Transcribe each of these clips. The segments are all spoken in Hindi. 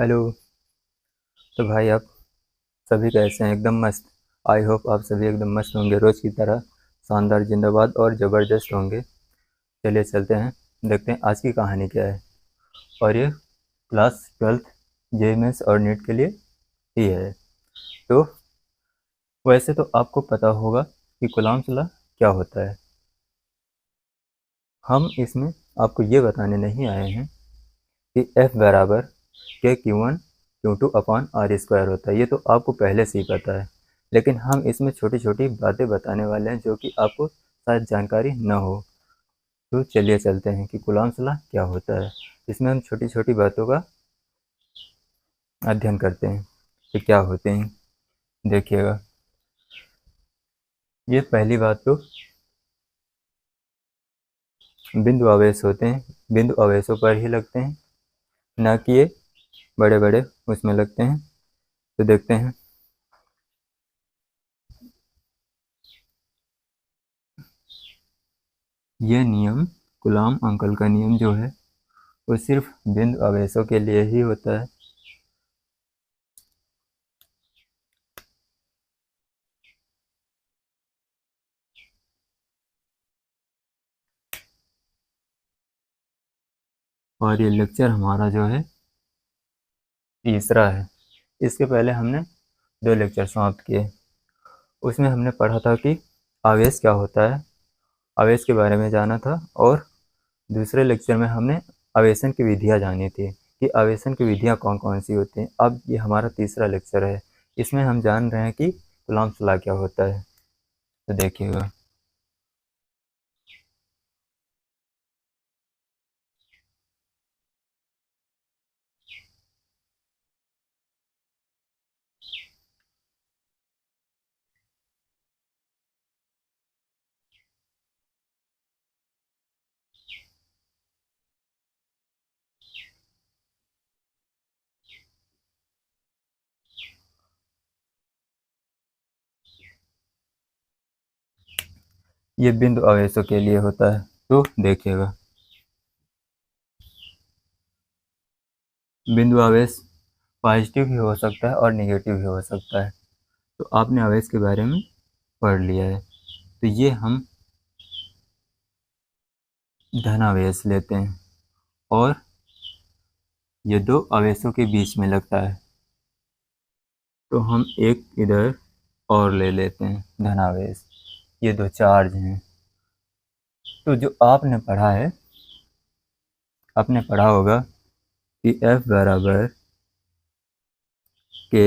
हेलो। तो भाई आप सभी कैसे हैं? एकदम मस्त। आई होप आप सभी एकदम मस्त होंगे, रोज़ की तरह शानदार, जिंदाबाद और ज़बरदस्त होंगे। चलिए चलते हैं, देखते हैं आज की कहानी क्या है। और ये क्लास 12th जेईएमएस और नीट के लिए ही है। तो वैसे तो आपको पता होगा कि कूलॉम्स लॉ क्या होता है। हम इसमें आपको ये बताने नहीं आए हैं कि F बराबर के Q1 Q2 upon r square होता है। ये तो आपको पहले से ही पता है, लेकिन हम इसमें छोटी छोटी बातें बताने वाले हैं जो कि आपको शायद जानकारी न हो। तो चलिए चलते हैं कि कूलॉम्स लॉ क्या होता है। इसमें हम छोटी छोटी बातों का अध्ययन करते हैं कि क्या होते हैं। देखिएगा, ये पहली बात तो बिंदु आवेश होते हैं, बिंदु आवेशों पर ही लगते हैं, ना कि ये बड़े बड़े उसमें लगते हैं। तो देखते हैं, ये नियम कूलॉम अंकल का नियम जो है वो सिर्फ बिंदु आवेशों के लिए ही होता है। और ये लेक्चर हमारा जो है तीसरा है। इसके पहले हमने 2 लेक्चर समाप्त किए। उसमें हमने पढ़ा था कि आवेश क्या होता है, आवेश के बारे में जाना था। और दूसरे लेक्चर में हमने आवेशन की विधियाँ जानी थी कि आवेशन की विधियाँ कौन कौन सी होती हैं। अब ये हमारा तीसरा लेक्चर है, इसमें हम जान रहे हैं कि कूलॉम्स लॉ क्या होता है। तो देखिएगा, ये बिंदु आवेशों के लिए होता है। तो देखिएगा, बिंदु आवेश पॉजिटिव भी हो सकता है और नेगेटिव भी हो सकता है। तो आपने आवेश के बारे में पढ़ लिया है। तो ये हम धनावेश लेते हैं और ये 2 आवेशों के बीच में लगता है। तो हम एक इधर और ले लेते हैं धनावेश। ये 2 चार्ज हैं। तो जो आपने पढ़ा है, आपने पढ़ा होगा कि F बराबर के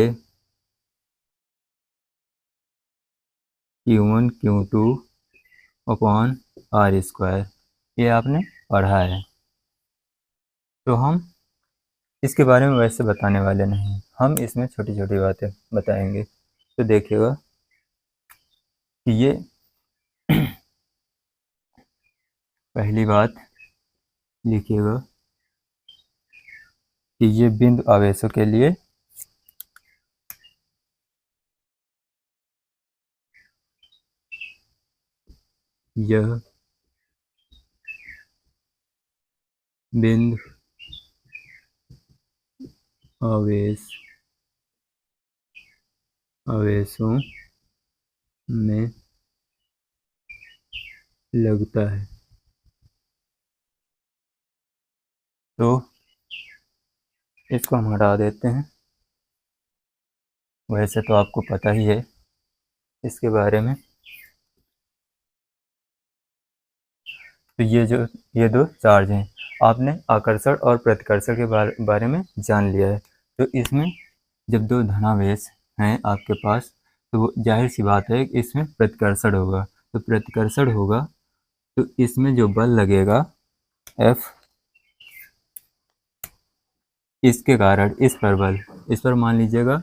Q1 Q2 upon r square, ये आपने पढ़ा है। तो हम इसके बारे में वैसे बताने वाले नहीं, हम इसमें छोटी छोटी बातें बताएंगे। तो देखिएगा कि ये पहली बात लिखिएगा कि ये बिंदु आवेशों के लिए यह बिंदु आवेशों में लगता है। तो इसको हम हटा देते हैं। वैसे तो आपको पता ही है इसके बारे में। तो ये 2 चार्ज हैं। आपने आकर्षण और प्रतिकर्षण के बारे में जान लिया है। तो इसमें जब 2 धनावेश हैं आपके पास, तो वो जाहिर सी बात है कि इसमें प्रतिकर्षण होगा। तो प्रतिकर्षण होगा तो इसमें जो बल लगेगा F, इसके कारण इस पर बल, इस पर मान लीजिएगा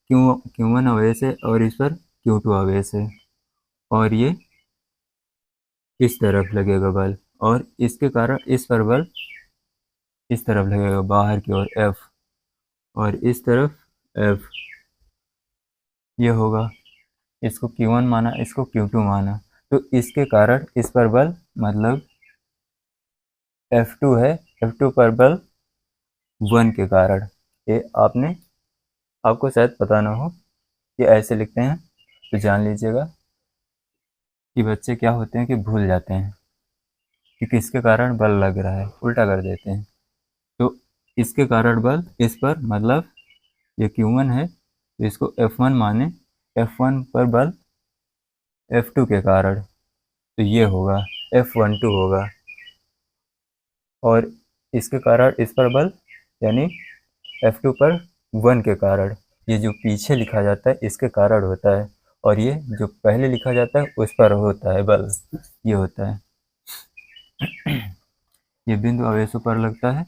Q1 आवेश है और इस पर Q2 आवेश है, और ये इस तरफ लगेगा बल, और इसके कारण इस पर बल इस तरफ लगेगा बाहर की ओर F, और इस तरफ F। ये होगा, इसको Q1 माना, इसको Q2 माना। तो इसके कारण इस पर बल मतलब F2 है, F2 पर बल 1 के कारण। ये आपको शायद पता ना हो, ये ऐसे लिखते हैं, तो जान लीजिएगा कि बच्चे क्या होते हैं कि भूल जाते हैं कि किसके कारण बल लग रहा है, उल्टा कर देते हैं। तो इसके कारण बल, इस पर मतलब ये Q1 है, तो इसको F1 माने, F1 पर बल F2 के कारण, तो ये होगा F12 होगा। और इसके कारण इस पर बल यानी F2 पर 1 के कारण, ये जो पीछे लिखा जाता है इसके कारण होता है, और ये जो पहले लिखा जाता है उस पर होता है बल, ये होता है। ये बिंदु आवेशों पर लगता है।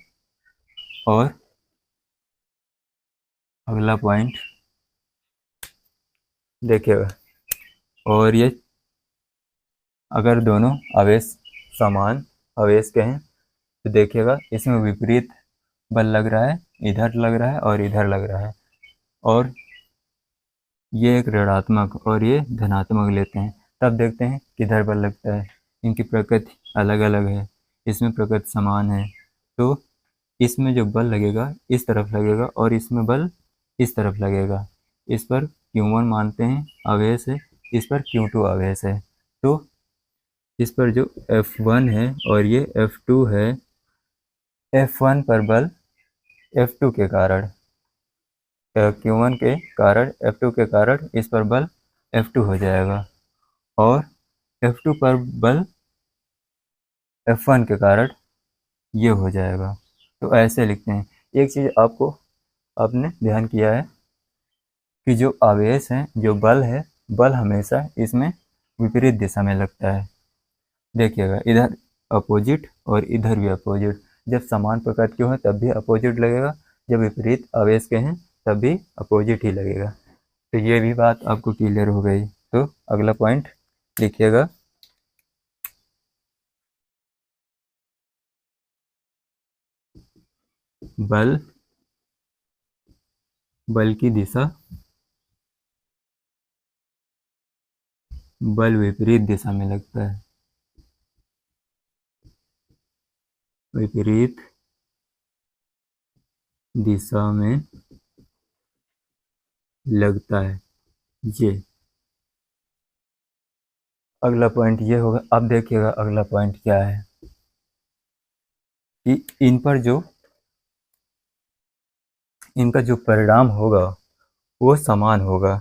और अगला पॉइंट देखिएगा, और ये अगर दोनों आवेश समान आवेश के हैं तो देखिएगा इसमें विपरीत बल लग रहा है, इधर लग रहा है और इधर लग रहा है, और ये एक ऋणात्मक और ये धनात्मक लेते हैं, तब देखते हैं किधर बल लगता है। इनकी प्रकृति अलग अलग है, इसमें प्रकृति समान है, तो इसमें जो बल लगेगा इस तरफ लगेगा और इसमें बल इस तरफ लगेगा। इस पर Q1 मानते हैं आवेश है, इस पर Q2 आवेश है, तो इस पर जो F1 है और ये F2 है, F1 पर बल F2 के कारण, Q1 के कारण F2 के कारण इस पर बल F2 हो जाएगा, और F2 पर बल F1 के कारण ये हो जाएगा। तो ऐसे लिखते हैं। एक चीज़ आपने ध्यान किया है कि जो आवेश है, जो बल है, बल हमेशा इसमें विपरीत दिशा में लगता है। देखिएगा इधर अपोजिट और इधर भी अपोजिट, जब समान प्रकृति के हो तब भी अपोजिट लगेगा, जब विपरीत आवेश के हैं तब भी अपोजिट ही लगेगा। तो ये भी बात आपको क्लियर हो गई। तो अगला पॉइंट लिखिएगा, बल की दिशा, बल विपरीत दिशा में लगता है, विपरीत दिशा में लगता है। ये अगला पॉइंट ये होगा। अब देखिएगा अगला पॉइंट क्या है कि इनका जो परिणाम होगा वो समान होगा।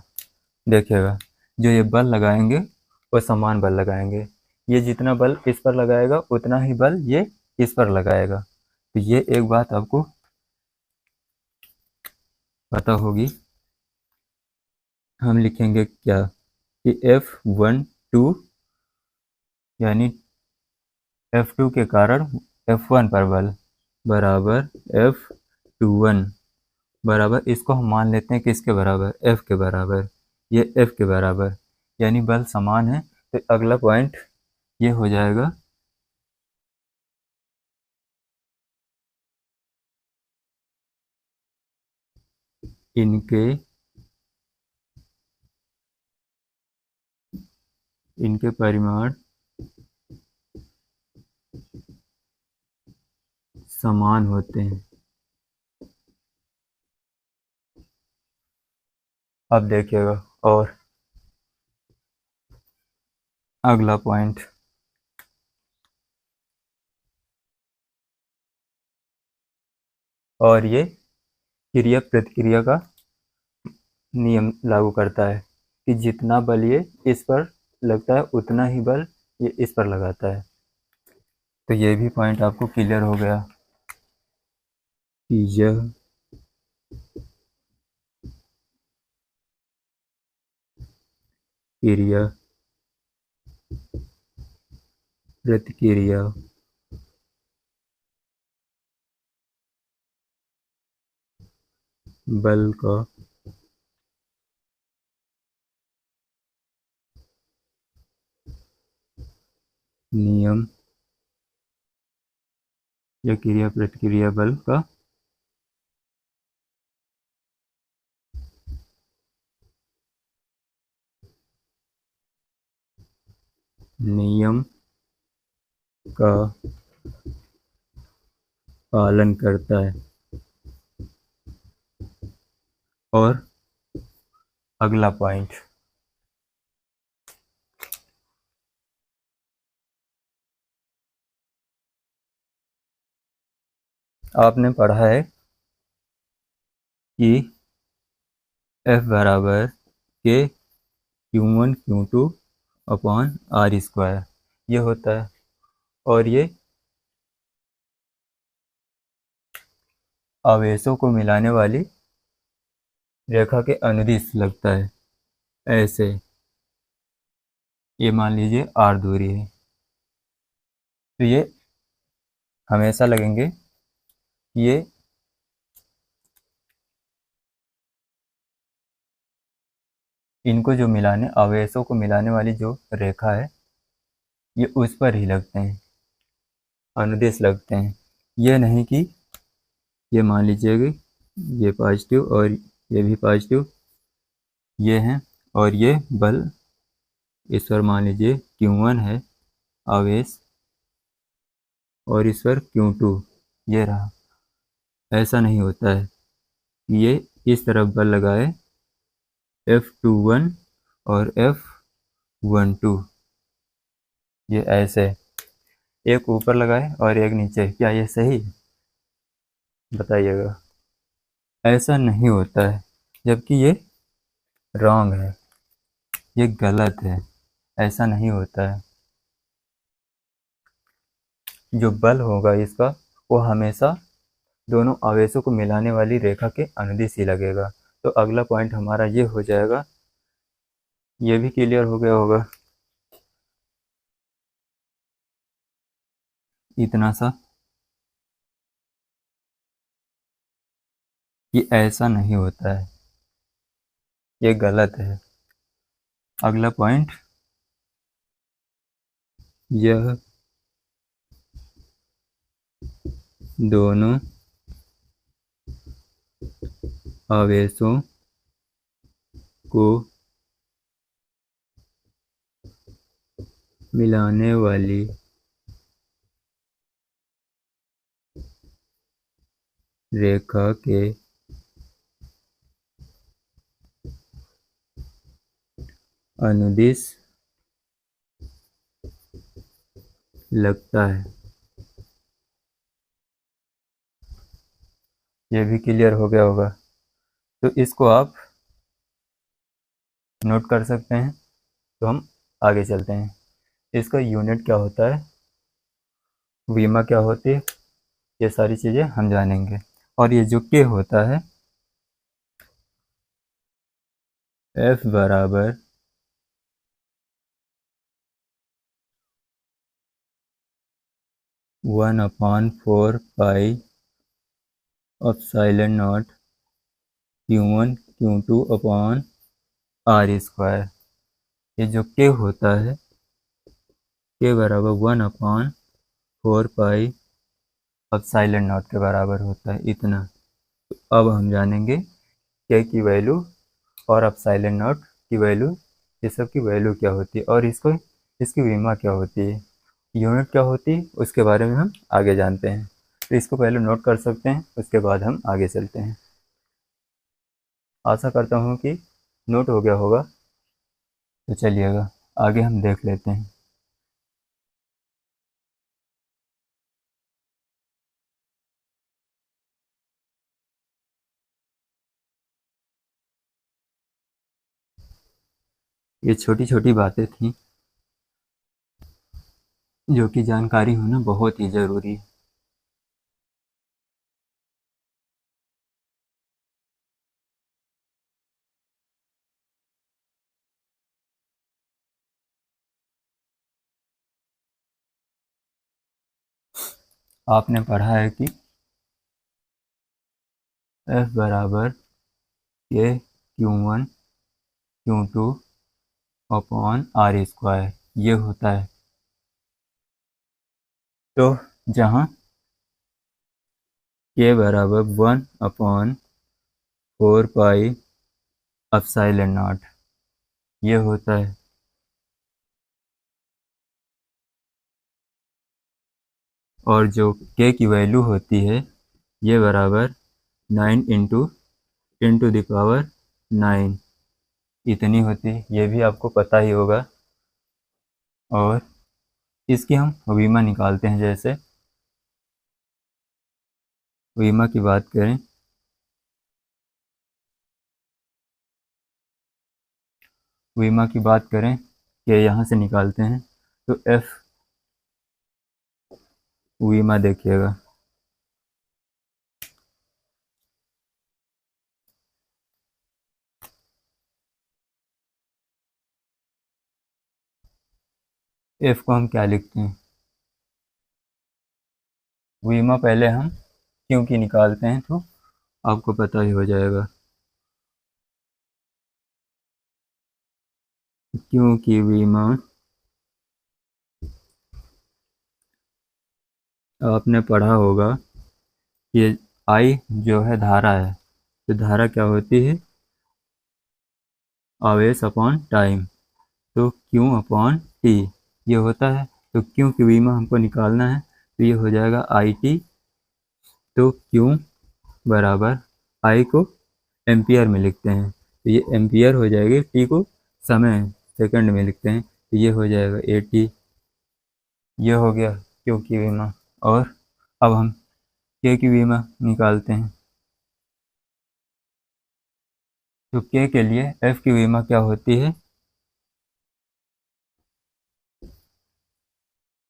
देखिएगा जो ये बल लगाएंगे वो समान बल लगाएंगे, ये जितना बल इस पर लगाएगा उतना ही बल ये इस पर लगाएगा। तो ये एक बात आपको पता होगी। हम लिखेंगे क्या कि F12 यानी F2 के कारण F1 पर बल बराबर F21 बराबर, इसको हम मान लेते हैं किसके बराबर, F के बराबर, ये F के बराबर, यानी बल समान है। तो अगला पॉइंट ये हो जाएगा इनके परिमाण समान होते हैं। अब देखिएगा, और अगला पॉइंट और ये क्रिया प्रतिक्रिया का नियम लागू करता है कि जितना बल ये इस पर लगता है उतना ही बल ये इस पर लगाता है। तो ये भी पॉइंट आपको क्लियर हो गया कि यह क्रिया प्रतिक्रिया बल का नियम या क्रिया प्रतिक्रिया बल का नियम का पालन करता है। और अगला पॉइंट, आपने पढ़ा है कि F बराबर के Q1 Q2 upon r square ये होता है, और ये आवेशों को मिलाने वाली रेखा के अनुदिश लगता है। ऐसे ये मान लीजिए r दूरी है, तो ये हमेशा लगेंगे, ये इनको जो मिलाने आवेशों को मिलाने वाली जो रेखा है ये उस पर ही लगते हैं, अनुदिश लगते हैं। ये नहीं कि ये मान लीजिएगा ये पॉजिटिव और ये भी पॉजिटिव ये हैं, और ये बल इस पर मान लीजिए Q1 है आवेश और इस पर Q2 ये रहा। ऐसा नहीं होता है, ये इस तरफ बल लगाए F21 और F12, ये ऐसे एक ऊपर लगाए और एक नीचे, क्या ये सही बताइएगा? ऐसा नहीं होता है, जबकि ये रॉन्ग है, ये गलत है, ऐसा नहीं होता है। जो बल होगा इसका वो हमेशा दोनों आवेशों को मिलाने वाली रेखा के अनुदिश ही लगेगा। तो अगला पॉइंट हमारा ये हो जाएगा, ये भी क्लियर हो गया होगा इतना सा, कि ऐसा नहीं होता है, ये गलत है। अगला पॉइंट, यह दोनों आवेशों को मिलाने वाली रेखा के अनुदिश लगता है। ये भी क्लियर हो गया होगा, तो इसको आप नोट कर सकते हैं। तो हम आगे चलते हैं, इसका यूनिट क्या होता है, विमा क्या होती है, ये सारी चीज़ें हम जानेंगे। और ये जो के होता है, F बराबर one upon 4 pi epsilon naught Q1 Q2 upon r square. ये जो के होता है, के बराबर 1 अपॉन 4 पाई एप्सिलॉन नॉट के बराबर होता है, इतना। तो अब हम जानेंगे के की वैल्यू और एप्सिलॉन नॉट की वैल्यू, ये सब की वैल्यू क्या होती है, और इसकी विमा क्या होती है, यूनिट क्या होती है, उसके बारे में हम आगे जानते हैं। तो इसको पहले नोट कर सकते हैं, उसके बाद हम आगे चलते हैं। आशा करता हूँ कि नोट हो गया होगा। तो चलिएगा आगे हम देख लेते हैं। ये छोटी छोटी बातें थी जो कि जानकारी होना बहुत ही ज़रूरी है। आपने पढ़ा है कि F बराबर के Q1 Q2 upon r square ये होता है। तो जहाँ के बराबर 1 अपॉन 4 पाई एप्सिलॉन नॉट ये होता है, और जो के की वैल्यू होती है ये बराबर 9 इंटू 10⁹ इतनी होती है, ये भी आपको पता ही होगा। और इसकी हम वीमा निकालते हैं। जैसे वीमा की बात करें, वीमा की बात करें कि यहाँ से निकालते हैं, तो एफ वीमा देखिएगा, एफ को हम क्या लिखते हैं, वीमा पहले हम क्यों की निकालते हैं, तो आपको पता ही हो जाएगा। क्यों की वीमा आपने पढ़ा होगा कि आई जो है धारा है, तो धारा क्या होती है, आवेश अपॉन टाइम, तो क्यू अपॉन टी ये होता है। तो क्यू की वीमा हमको निकालना है, तो ये हो जाएगा आई टी। तो क्यू बराबर आई को एम्पियर में लिखते हैं, तो ये एम्पियर हो जाएगी, टी को समय सेकंड में लिखते हैं, तो ये हो जाएगा ए टी। ये हो गया क्यू की वीमा। और अब हम के की वीमा निकालते हैं। तो के के लिए एफ की वीमा क्या होती है,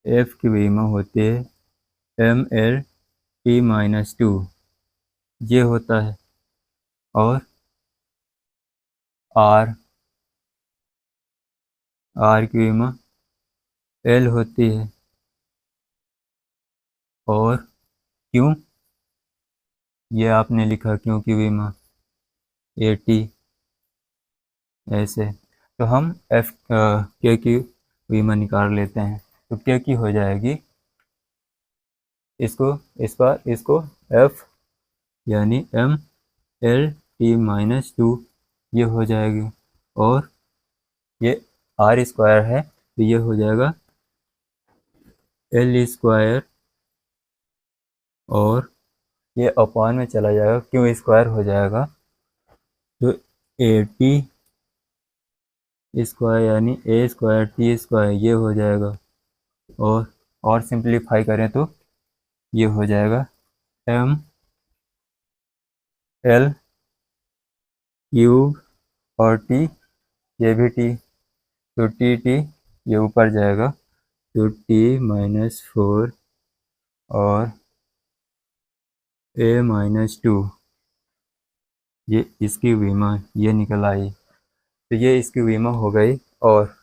एफ की वीमा होती है M L T minus two, ये होता है। और आर, आर की वीमा एल होती है। और क्यों, ये आपने लिखा क्यों की वीमा ए टी, ऐसे। तो हम एफ के की वीमा निकाल लेते हैं। तो के की हो जाएगी, इसको इस बार इसको एफ यानी M L T minus two ये हो जाएगी। और ये आर स्क्वायर है, तो ये हो जाएगा एल स्क्वायर, और ये अपॉन में चला जाएगा, क्यों स्क्वायर हो जाएगा, तो ए टी स्क्वायर यानी ए स्क्वायर टी स्क्वायर ये हो जाएगा। और सिंप्लीफाई करें तो ये हो जाएगा एम एल क्यूब, और टी ये भी टी, तो टी टी ये ऊपर जाएगा, तो टी माइनस फोर और ए माइनस टू, ये इसकी वीमा ये निकल आई। तो ये इसकी वीमा हो गई। और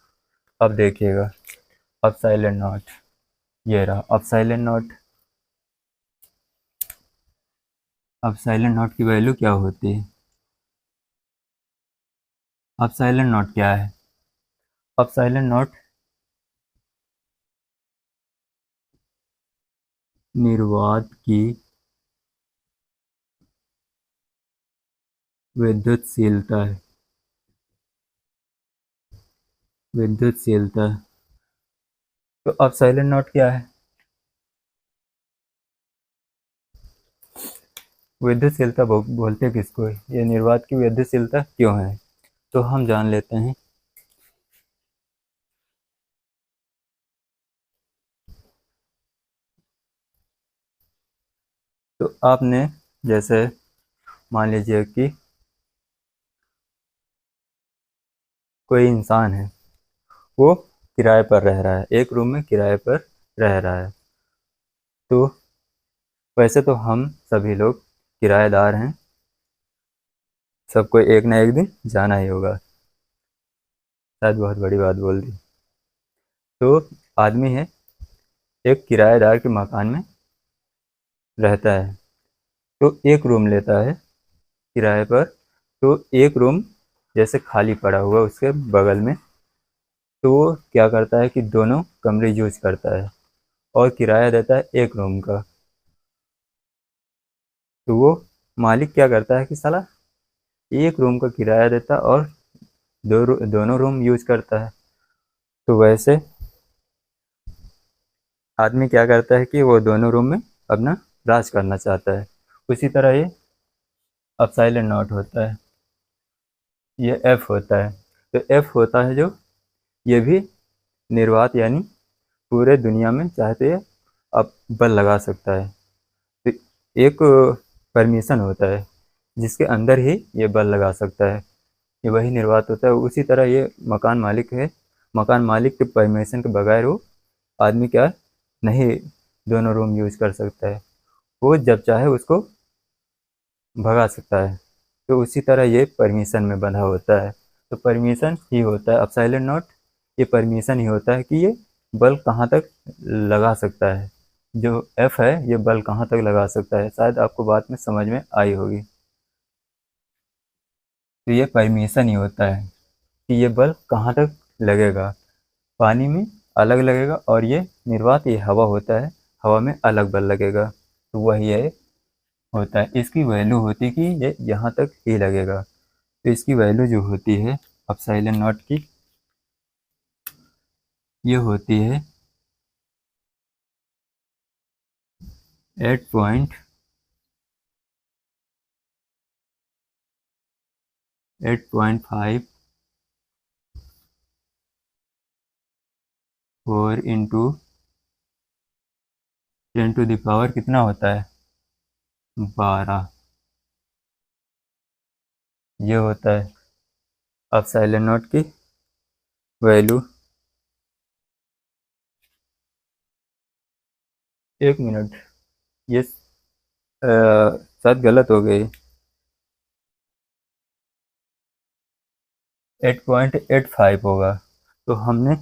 अब देखिएगा अब साइलेंट नॉट, ये रहा अब साइलेंट नॉट। अब साइलेंट नॉट की वैल्यू क्या होती है, अब साइलेंट नॉट क्या है, अब साइलेंट नॉट निर्वात की विद्युतशीलता है, विद्युतशीलता। तो अब साइलेंट नॉट क्या है, विद्युतशीलता बोलते किसको है, ये निर्वात की विद्युतशीलता क्यों है, तो हम जान लेते हैं। तो आपने जैसे मान लीजिए कि कोई इंसान है, वो किराए पर रह रहा है, एक रूम में किराए पर रह रहा है। तो वैसे तो हम सभी लोग किराएदार हैं, सबको एक ना एक दिन जाना ही होगा, शायद बहुत बड़ी बात बोल दी। तो आदमी है, एक किराएदार के मकान में रहता है, तो एक रूम लेता है किराए पर। तो एक रूम जैसे खाली पड़ा हुआ उसके बगल में, तो वो क्या करता है कि दोनों कमरे यूज करता है और किराया देता है एक रूम का। तो वो मालिक क्या करता है कि साला एक रूम का किराया देता और दोनों रूम यूज करता है। तो वैसे आदमी क्या करता है कि वो दोनों रूम में अपना राज करना चाहता है। उसी तरह ये एप्सिलॉन नॉट होता है, ये एफ होता है। तो एफ होता है जो, ये भी निर्वात यानी पूरे दुनिया में चाहते आप बल लगा सकता है। तो एक परमिशन होता है जिसके अंदर ही ये बल लगा सकता है, ये वही निर्वात होता है। उसी तरह ये मकान मालिक है, मकान मालिक के परमिशन के बगैर वो आदमी क्या नहीं दोनों रूम यूज कर सकता है, वो जब चाहे उसको भगा सकता है। तो उसी तरह ये परमिशन में बंधा होता है। तो परमिशन ही होता है एप्सिलॉन नॉट, ये परमिशन ही होता है कि ये बल कहाँ तक लगा सकता है। जो एफ है ये बल कहाँ तक लगा सकता है, शायद आपको बात में समझ में आई होगी। तो ये परमिशन ही होता है कि ये बल कहाँ तक लगेगा। पानी में अलग लगेगा और ये निर्वात ये हवा होता है, हवा में अलग बल लगेगा। तो वही है होता है, इसकी वैल्यू होती है कि ये यहाँ तक ही लगेगा। तो इसकी वैल्यू जो होती है एप्सिलॉन नॉट की, ये होती है 8.5 4 इंटू 10⁻, कितना होता है 12, ये होता है एप्सिलॉन नॉट की वैल्यू। एक मिनट, ये शायद गलत हो गई, 8.85 होगा। तो हमने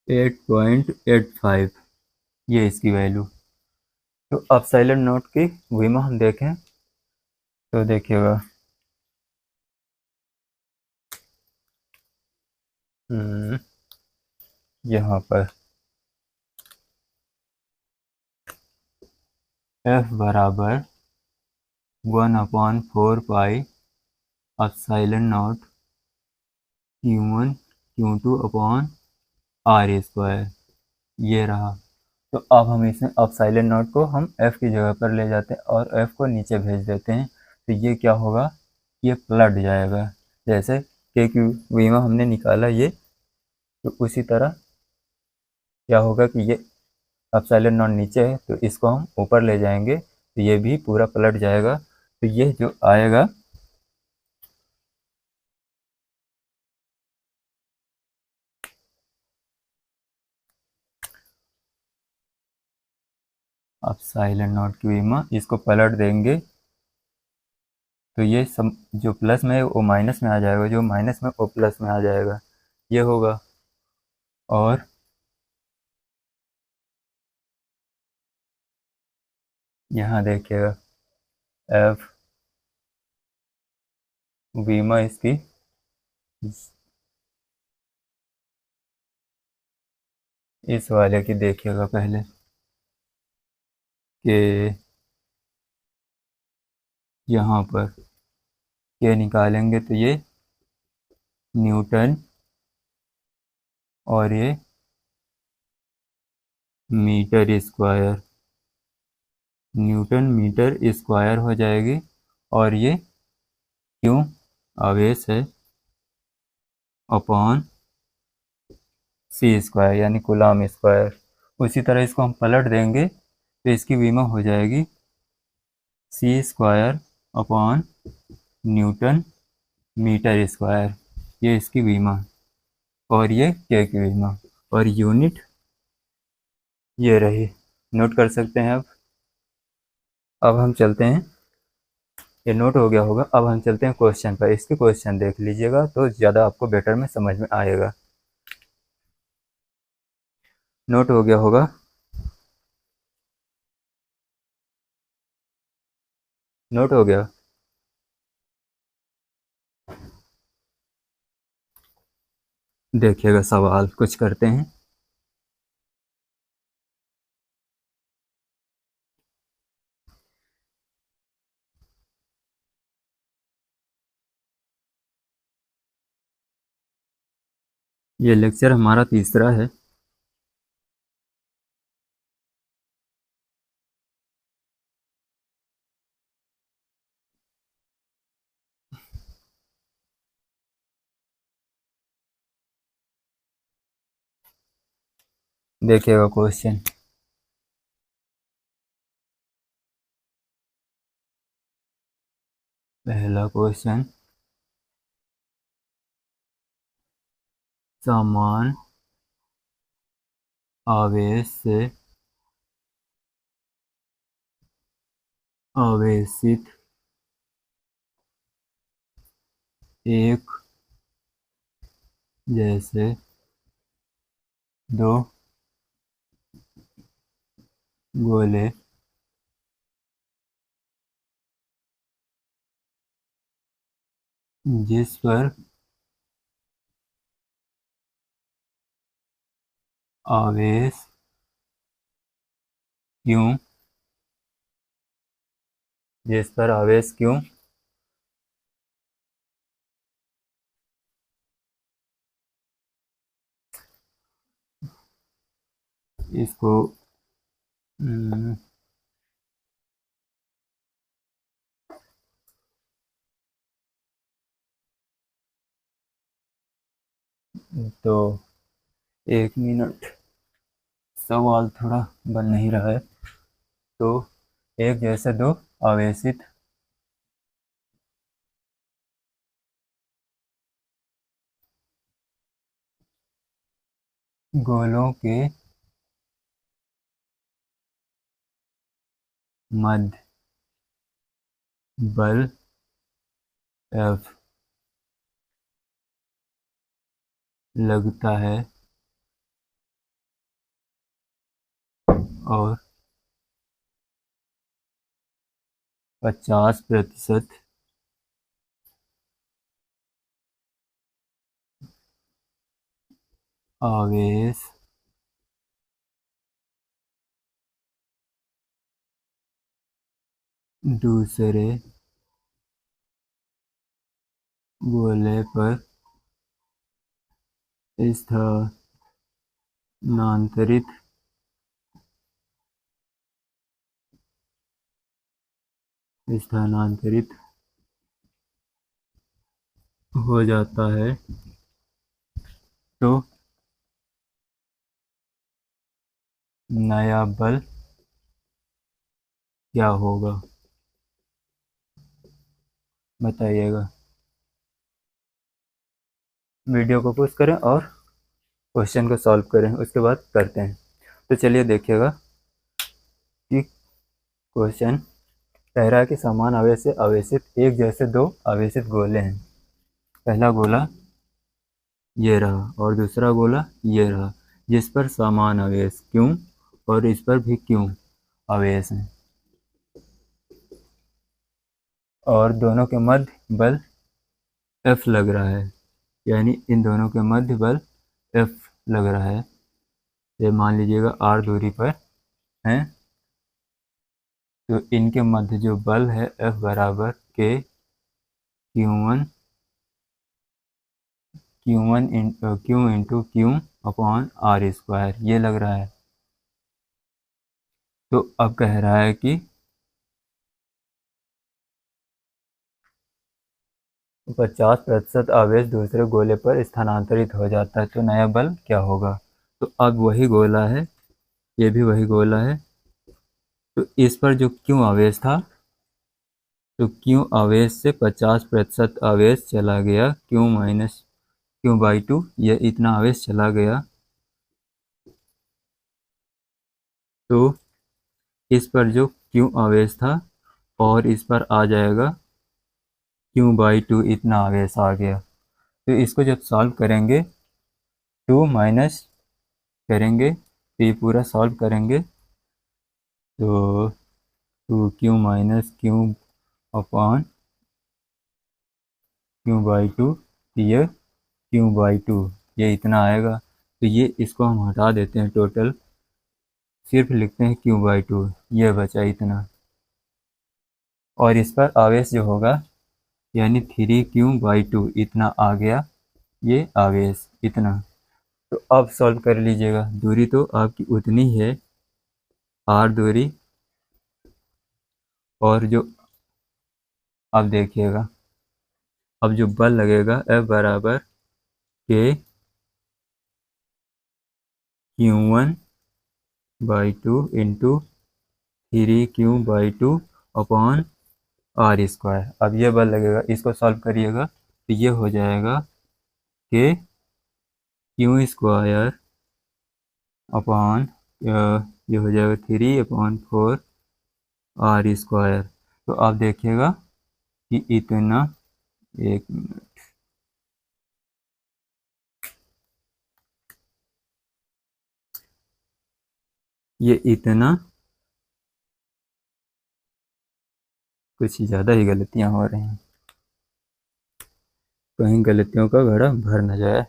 8.85, ये इसकी वैल्यू। तो एप्सिलॉन नॉट की विमा हम देखें तो देखिएगा, यहाँ पर एफ बराबर 1/4 pi epsilon naught Q1 Q2 upon r square, ये रहा। तो अब हम इसमें एप्सिलॉन नॉट को हम एफ की जगह पर ले जाते हैं और एफ को नीचे भेज देते हैं। तो ये क्या होगा, ये पलट जाएगा। जैसे के क्यू वीमा हमने निकाला ये, तो उसी तरह क्या होगा कि ये एप्सिलॉन नॉट नीचे है तो इसको हम ऊपर ले जाएंगे तो ये भी पूरा पलट जाएगा। तो ये जो आएगा एप्सिलॉन नॉट की वीमा, इसको पलट देंगे तो ये सब जो प्लस में है वो माइनस में आ जाएगा, जो माइनस में वो प्लस में आ जाएगा, ये होगा। और यहाँ देखिएगा एफ बीमा इसकी इस वाले की देखिएगा पहले कि यहाँ पर ये निकालेंगे तो ये न्यूटन और ये metre square, newton metre square हो जाएगी। और ये क्यों आवेश है अपॉन सी स्क्वायर यानी कूलम स्क्वायर। उसी तरह इसको हम पलट देंगे तो इसकी विमा हो जाएगी C square upon newton metre square, ये इसकी विमा। और ये के की विमा, और यूनिट ये रही, नोट कर सकते हैं। अब हम चलते हैं, ये नोट हो गया होगा। अब हम चलते हैं क्वेश्चन पर, इसके क्वेश्चन देख लीजिएगा तो ज़्यादा आपको बेटर में समझ में आएगा। नोट हो गया होगा, नोट हो गया। देखिएगा सवाल कुछ करते हैं। ये लेक्चर हमारा तीसरा है। देखिएगा क्वेश्चन। पहला क्वेश्चन, समान आवेश से आवेशित एक जैसे दो गोले जिस पर आवेश क्यों जिस पर आवेश क्यों इसको तो 1 मिनट, सवाल थोड़ा बन नहीं रहा है। तो एक जैसे दो आवेशित गोलों के मध्य बल F लगता है और 50% आवेश दूसरे गोले पर स्थानांतरित हो जाता है तो नया बल क्या होगा, बताइएगा। वीडियो को पॉज करें और क्वेश्चन को सॉल्व करें, उसके बाद करते हैं। तो चलिए देखिएगा कि क्वेश्चन कह रहा है कि समान आवेश से आवेशित एक जैसे दो आवेशित गोले हैं। पहला गोला ये रहा और दूसरा गोला ये रहा, जिस पर समान आवेश क्यों और इस पर भी क्यों आवेश है, और दोनों के मध्य बल F लग रहा है, यानी इन दोनों के मध्य बल F लग रहा है। ये मान लीजिएगा R दूरी पर है, तो इनके मध्य जो बल है F बराबर K Q into Q upon R square ये लग रहा है। तो अब कह रहा है कि 50% आवेश दूसरे गोले पर स्थानांतरित हो जाता है तो नया बल क्या होगा। तो अब वही गोला है, ये भी वही गोला है। तो इस पर जो क्यों आवेश था, तो क्यों आवेश से 50% आवेश चला गया, क्यों माइनस क्यों बाई 2, ये इतना आवेश चला गया। तो इस पर जो क्यों आवेश था और इस पर आ जाएगा क्यों बाई 2, इतना आवेश आ गया। तो इसको जब सॉल्व करेंगे 2 माइनस करेंगे तो ये पूरा सॉल्व करेंगे तो 2Q minus Q upon Q by 2, ये क्यू बाई 2 ये इतना आएगा। तो ये इसको हम हटा देते हैं, टोटल सिर्फ लिखते हैं क्यू बाई 2, ये बचा इतना। और इस पर आवेश जो होगा यानी 3Q बाई 2 इतना आ गया, ये आवेश इतना। तो अब सॉल्व कर लीजिएगा। दूरी तो आपकी उतनी है, r दूरी, और जो अब देखिएगा, अब जो बल लगेगा F बराबर K Q1/2 into 3Q/2 upon r²। अब ये बल लगेगा, इसको सॉल्व करिएगा तो ये हो जाएगा K Q² अपॉन ये हो जाएगा 3/4 r²। तो आप देखिएगा कि इतना, एक मिनट, ये इतना, कुछ ज़्यादा ही गलतियां हो रही हैं, कहीं गलतियों का घड़ा भर न जाए।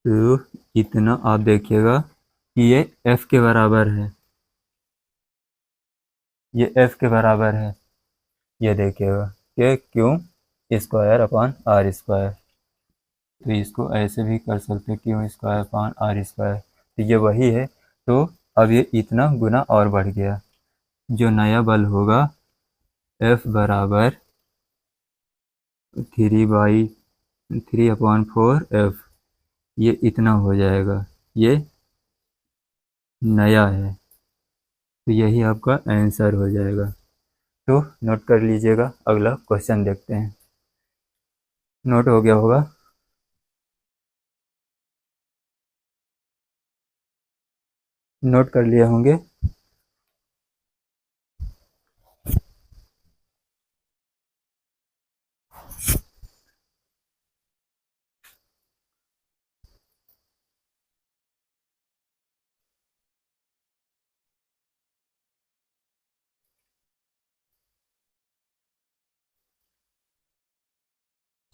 तो इतना आप देखिएगा कि ये F के बराबर है, ये F के बराबर है, ये देखिएगा कि Q² अपॉन r²। तो इसको ऐसे भी कर सकते हैं, Q² अपॉन r², तो ये वही है। तो अब ये इतना गुना और बढ़ गया, जो नया बल होगा F बराबर 3/3/4 F, ये इतना हो जाएगा, ये नया है, तो यही आपका आंसर हो जाएगा। तो नोट कर लीजिएगा, अगला क्वेश्चन देखते हैं। नोट हो गया होगा। नोट कर लिए होंगे।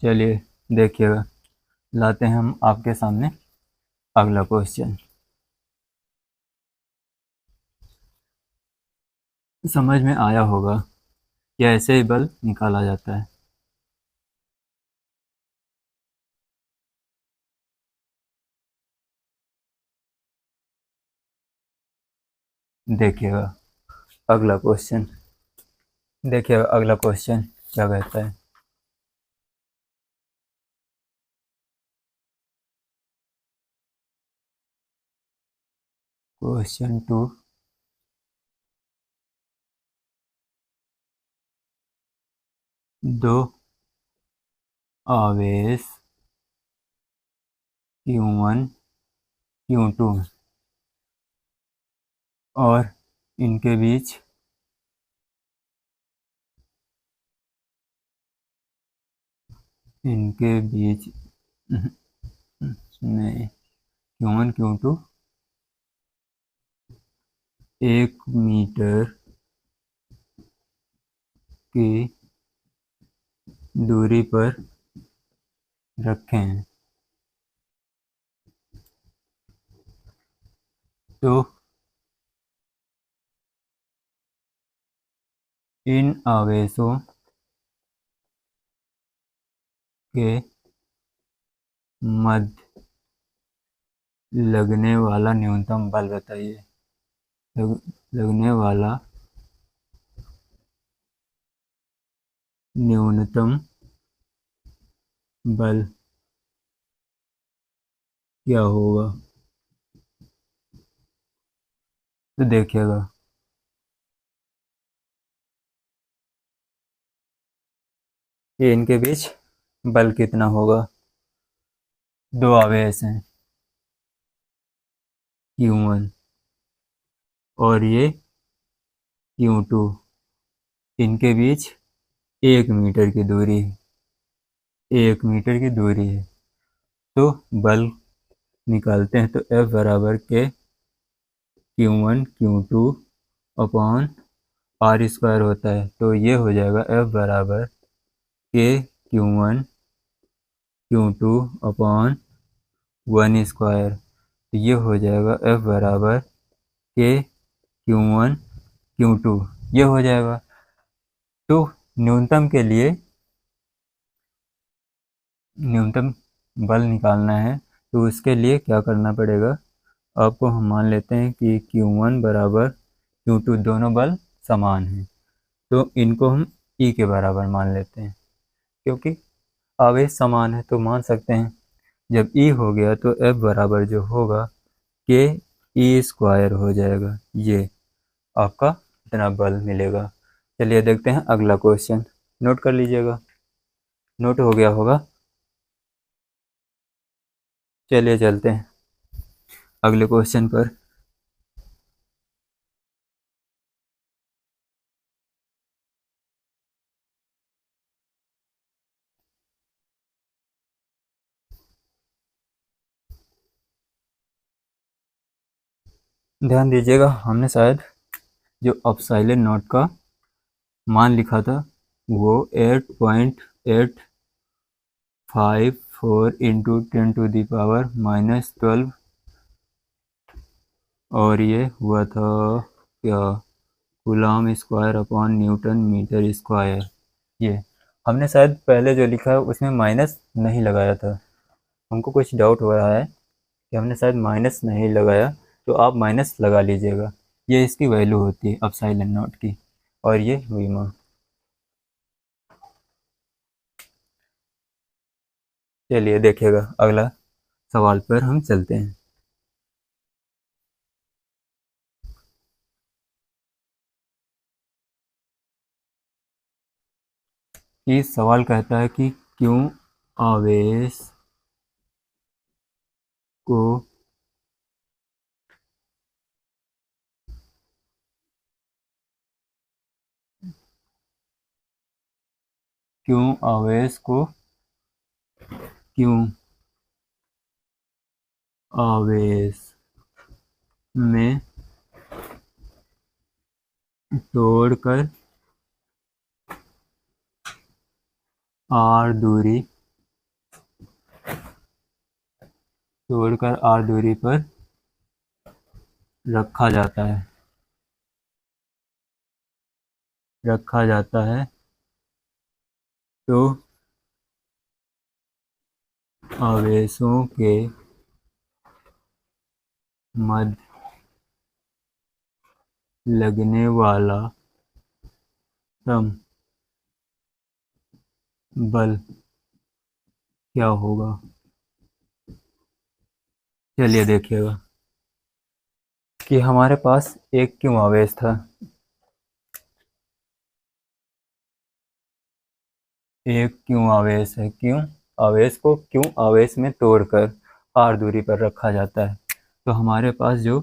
चलिए देखिएगा, लाते हैं हम आपके सामने अगला क्वेश्चन। समझ में आया होगा कि ऐसे ही बल निकाला जाता है। देखिएगा अगला क्वेश्चन, देखिएगा अगला क्वेश्चन क्या कहता है। क्वेश्चन 2, दो आवेश Q1 Q2 और इनके बीच नहीं, Q1 Q2 1 मीटर की दूरी पर रखे हैं। तो इन आवेशों के मध्य लगने वाला न्यूनतम बल बताइए। लगने वाला न्यूनतम बल क्या होगा। तो देखिएगा, ये इनके बीच बल कितना होगा। दो आवेश हैं Q1 और ये Q2, इनके बीच 1 मीटर की दूरी है, 1 मीटर की दूरी है। तो बल निकालते हैं, तो F बराबर के Q1 Q2 अपॉन r² होता है। तो ये हो जाएगा F बराबर के Q1 Q2 अपॉन 1²। तो ये हो जाएगा F बराबर के Q1 Q2, ये हो जाएगा। तो न्यूनतम के लिए, न्यूनतम बल निकालना है तो उसके लिए क्या करना पड़ेगा, आपको हम मान लेते हैं कि Q1 बराबर Q2, दोनों बल समान हैं, तो इनको हम E के बराबर मान लेते हैं, क्योंकि आवेश समान है तो मान सकते हैं। जब E हो गया तो F बराबर जो होगा के ई स्क्वायर हो जाएगा, ये आपका इतना बल मिलेगा। चलिए देखते हैं अगला क्वेश्चन, नोट कर लीजिएगा, नोट हो गया होगा। चलिए चलते हैं अगले क्वेश्चन पर। ध्यान दीजिएगा, हमने शायद जो अपसाइलन नॉट का मान लिखा था वो 8.854 इंटू 10⁻⁻12, और ये हुआ था क्या, coulomb square upon newton metre square. ये हमने शायद पहले जो लिखा है उसमें माइनस नहीं लगाया था, हमको कुछ डाउट हो रहा है कि हमने शायद माइनस नहीं लगाया, तो आप माइनस लगा लीजिएगा। ये इसकी वैल्यू होती है अपसाइलन नॉट की, और ये वीमा। चलिए देखिएगा अगला सवाल पर हम चलते हैं। ये सवाल कहता है कि क्यों आवेश को क्यों आवेश को क्यों आवेश में तोड़कर आर दूरी पर रखा जाता है तो आवेशों के मध्य लगने वाला सम बल क्या होगा। चलिए देखिएगा कि हमारे पास एक क्यों आवेश था, एक क्यों आवेश है, क्यों आवेश को क्यों आवेश में तोड़कर आर दूरी पर रखा जाता है। तो हमारे पास जो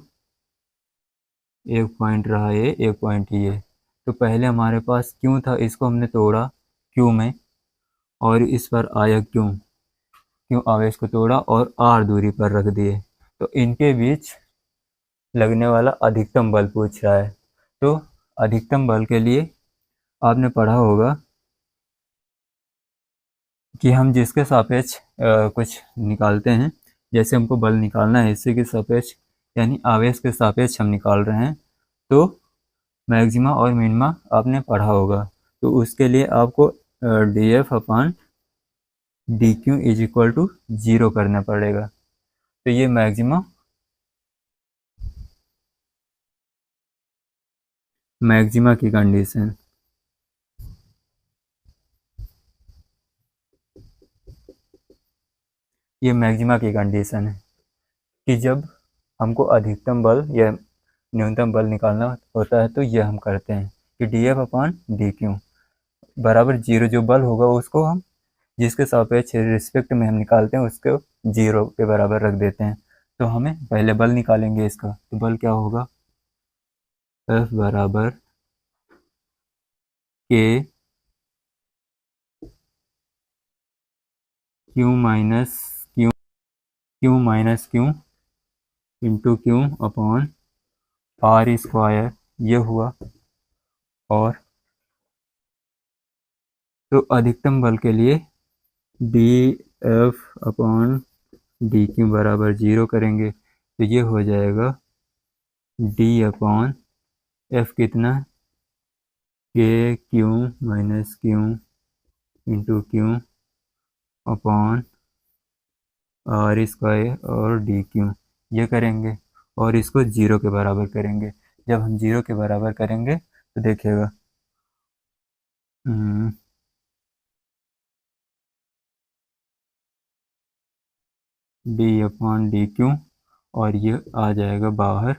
एक पॉइंट रहा ये, एक पॉइंट ये, तो पहले हमारे पास क्यों था, इसको हमने तोड़ा क्यों में, और इस पर आया क्यों आवेश को तोड़ा और आर दूरी पर रख दिए, तो इनके बीच लगने वाला अधिकतम बल पूछ रहा है। तो अधिकतम बल के लिए आपने पढ़ा होगा कि हम जिसके सापेक्ष कुछ निकालते हैं, जैसे हमको बल निकालना है इसी के सापेक्ष, यानी आवेश के सापेक्ष हम निकाल रहे हैं, तो मैक्सिमा और मिनिमा आपने पढ़ा होगा। तो उसके लिए आपको d F upon d q is equal to 0 करना पड़ेगा। तो ये मैक्सिमा की कंडीशन, ये मैक्सिमा की कंडीशन है कि जब हमको अधिकतम बल या न्यूनतम बल निकालना होता है तो ये हम करते हैं कि D F upon d q बराबर 0, जो बल होगा उसको हम जिसके सापेक्ष रिस्पेक्ट में हम निकालते हैं उसको 0 के बराबर रख देते हैं। तो हमें पहले बल निकालेंगे इसका, तो बल क्या होगा, F बराबर k q minus q into q upon r square, ये हुआ। और तो अधिकतम बल के लिए d F upon d q बराबर 0 करेंगे, तो ये हो जाएगा डी अपॉन एफ कितना, k q minus q into q upon r square और डी क्यू ये करेंगे और इसको 0 के बराबर करेंगे। जब हम 0 के बराबर करेंगे तो देखिएगा डी अपॉन डी क्यू और ये आ जाएगा बाहर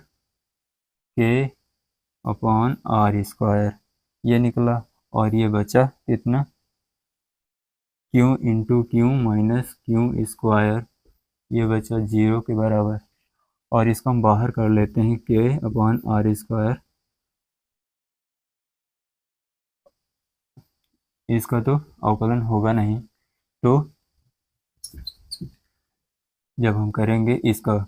के अपॉन आर स्क्वायर ये निकला और ये बचा कितना Q into Q minus Q square ये बचा 0 के बराबर और इसको हम बाहर कर लेते हैं के अपॉन आर स्क्वायर। इसका तो अवकलन होगा नहीं, तो जब हम करेंगे इसका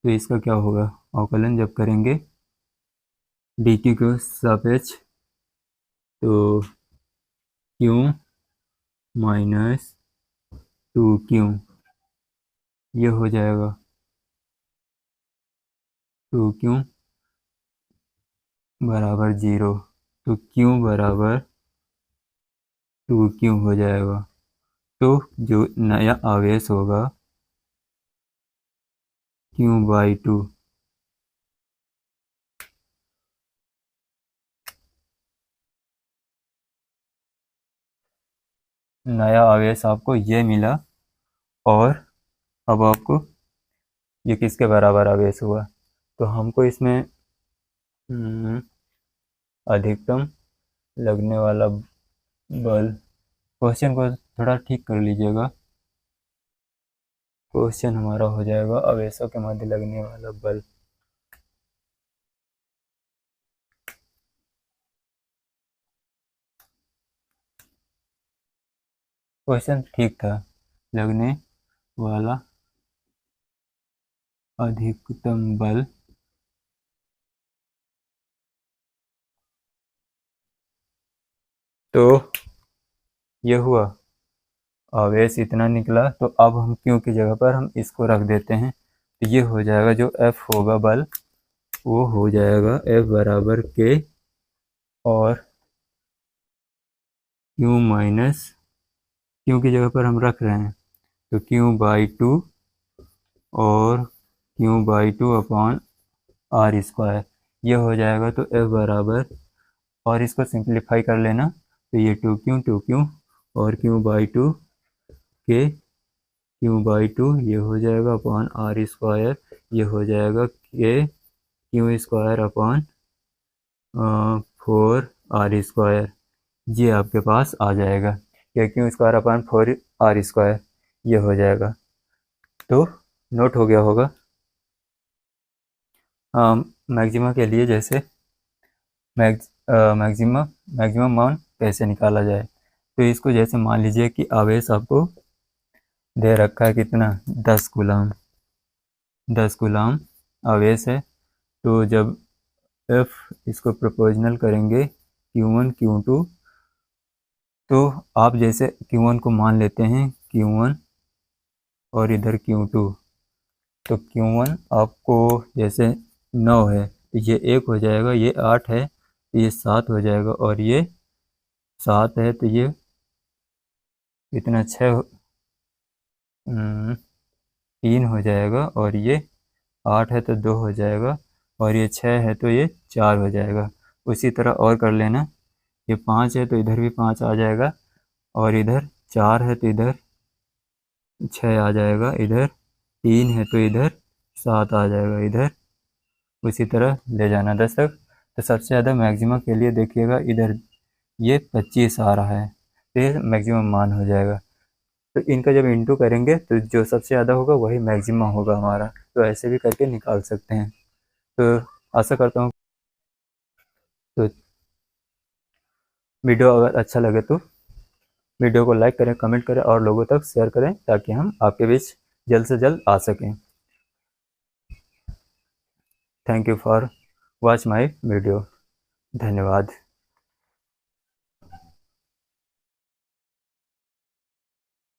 तो इसका क्या होगा अवकलन जब करेंगे डी क्यू के सापेक्ष तो क्यू माइनस 2q ये हो जाएगा 2q बराबर 0 तो q बराबर 2q हो जाएगा। तो जो नया आवेश होगा q/2 नया आवेश आपको ये मिला और अब आपको ये किसके बराबर आवेश हुआ तो हमको इसमें अधिकतम लगने वाला बल क्वेश्चन को थोड़ा ठीक कर लीजिएगा। क्वेश्चन हमारा हो जाएगा आवेशों के मध्य लगने वाला बल। क्वेश्चन ठीक था, लगने वाला अधिकतम बल तो ये हुआ आवेश इतना निकला तो अब हम क्यू की जगह पर हम इसको रख देते हैं तो ये हो जाएगा जो एफ होगा बल वो हो जाएगा एफ बराबर के और क्यू माइनस क्यू की जगह पर हम रख रहे हैं तो q/2 और q/2 अपॉन आर स्क्वायर ये हो जाएगा तो एफ बराबर और इसको सिंप्लीफाई कर लेना तो ये 2q और q/2 के q/2 ये हो जाएगा अपॉन आर स्क्वायर ये हो जाएगा के Q square upon 4r square ये आपके पास आ जाएगा के Q square upon 4r square ये हो जाएगा। तो नोट हो गया होगा मैक्सिमा के लिए जैसे मैक्सिमम मान कैसे निकाला जाए तो इसको जैसे मान लीजिए कि आवेश आपको दे रखा है कितना 10 कूलाम आवेश है तो जब F इसको प्रोपोर्शनल करेंगे Q1 Q2 तो आप जैसे Q1 को मान लेते हैं Q1 और इधर Q2 तो Q1 आपको जैसे 9 है तो ये 1 हो जाएगा ये 8 है तो ये 7 हो जाएगा और ये 7 है तो ये इतना 3 हो जाएगा और ये 8 है तो 2 हो जाएगा और ये 6 है तो ये 4 हो जाएगा। उसी तरह और कर लेना ये 5 है तो इधर भी 5 आ जाएगा और इधर 4 है तो इधर 6 आ जाएगा इधर 3 है तो इधर 7 आ जाएगा इधर उसी तरह ले जाना 10 तक। तो सबसे ज़्यादा मैक्सिमम के लिए देखिएगा इधर ये 25 आ रहा है तो ये मैक्सिमम मान हो जाएगा। तो इनका जब इंटू करेंगे तो जो सबसे ज़्यादा होगा वही मैक्सिमम होगा हमारा। तो ऐसे भी करके निकाल सकते हैं। तो आशा करता हूँ तो वीडियो अगर अच्छा लगे तो वीडियो को लाइक करें कमेंट करें और लोगों तक शेयर करें ताकि हम आपके बीच जल्द से जल्द आ सकें। Thank you for watch my video. धन्यवाद।